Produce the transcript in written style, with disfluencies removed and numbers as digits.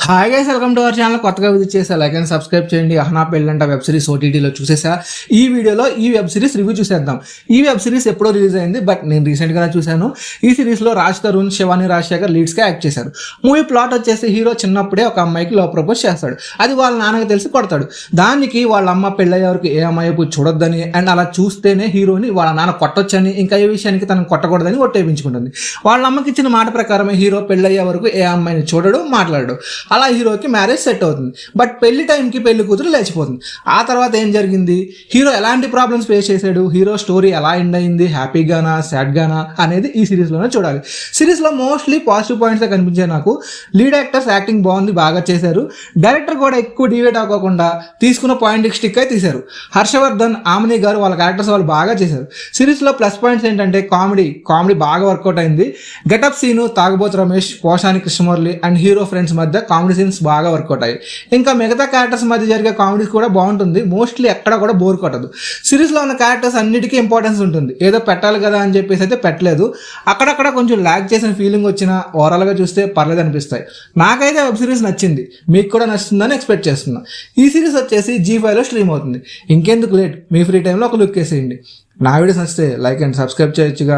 Hi guys, welcome to our channel. కొత్తగా visit చేసా, like and subscribe చేయండి. అహనా పెళ్ళంట web series ఓటీటీలో చూసేసా. ఈ వీడియోలో ఈ వెబ్ సిరీస్ రివ్యూ చూసేద్దాం. ఈ వెబ్ సిరీస్ ఎప్పుడో రిలీజ్ అయింది, బట్ నేను రీసెంట్గానే చూశాను. ఈ సిరీస్లో రాజ్ తరుణ్, శివాని రాజశేఖర్ లీడ్స్గా యాక్ట్ చేశారు. మూవీ ప్లాట్ వచ్చేసి హీరో చిన్నప్పుడే ఒక అమ్మాయికి లవ్ ప్రపోజ్ చేస్తాడు. అది వాళ్ళ నాన్నకి తెలిసి కొడతాడు. దానికి వాళ్ళ అమ్మ పెళ్ళయ్యేవరకు ఏ అమ్మాయి చూడొద్దని అండ్ అలా చూస్తేనే హీరోని వాళ్ళ నాన్న కొట్టొచ్చని, ఇంకా ఏ విషయానికి తనను కొట్టకూడదని ఒట్టేపించుకుంటుంది. వాళ్ళ అమ్మకి ఇచ్చిన మాట ప్రకారమే హీరో పెళ్ళయ్యే వరకు ఏ అమ్మాయిని చూడడు, మాట్లాడు. అలా హీరోకి మ్యారేజ్ సెట్ అవుతుంది. బట్ పెళ్లి టైంకి పెళ్లి కూతురు లేచిపోతుంది. ఆ తర్వాత ఏం జరిగింది, హీరో ఎలాంటి ప్రాబ్లమ్స్ ఫేస్ చేశాడు, హీరో స్టోరీ ఎలా ఎండ్ అయింది, హ్యాపీగానా సాడ్గానా అనేది ఈ సిరీస్లోనే చూడాలి. సిరీస్లో మోస్ట్లీ పాజిటివ్ పాయింట్స్ కనిపించాయి నాకు. లీడ్ యాక్టర్స్ యాక్టింగ్ బాగుంది, బాగా చేశారు. డైరెక్టర్ కూడా ఎక్కువ డివేట్ అవ్వకుండా తీసుకున్న పాయింట్కి స్టిక్ అయి తీశారు. హర్షవర్ధన్, ఆమని గారు వాళ్ళ క్యారెక్టర్స్ వాళ్ళు బాగా చేశారు. సిరీస్లో ప్లస్ పాయింట్స్ ఏంటంటే కామెడీ బాగా వర్కౌట్ అయింది. Getup Seenu, Tagubothu Ramesh, Posani Krishnamurali and hero friends మధ్య కామెడీ సీన్స్ బాగా వర్కౌట్ అయ్యాయి. ఇంకా మిగతా క్యారెక్టర్స్ మధ్య జరిగే కామెడీస్ కూడా బాగుంటుంది. మోస్ట్లీ ఎక్కడ కూడా బోర్ కొట్టదు. సిరీస్లో ఉన్న క్యారెక్టర్స్ అన్నిటికీ ఇంపార్టెన్స్ ఉంటుంది. ఏదో పెట్టాలి కదా అని చెప్పేసి అయితే పెట్టలేదు. అక్కడక్కడ కొంచెం ల్యాగ్ చేసిన ఫీలింగ్ వచ్చినా ఓవరాల్గా చూస్తే పర్లేదు అనిపిస్తాయి. నాకైతే వెబ్ సిరీస్ నచ్చింది, మీకు కూడా నచ్చుతుందని ఎక్స్పెక్ట్ చేస్తున్నా. ఈ సిరీస్ వచ్చేసి G5లో స్ట్రీమ్ అవుతుంది. ఇంకెందుకు లేట్, మీ ఫ్రీ టైంలో ఒక లుక్ వేసేయండి. నా వీడియోస్ నచ్చితే లైక్ అండ్ సబ్స్క్రైబ్ చేయొచ్చుగా.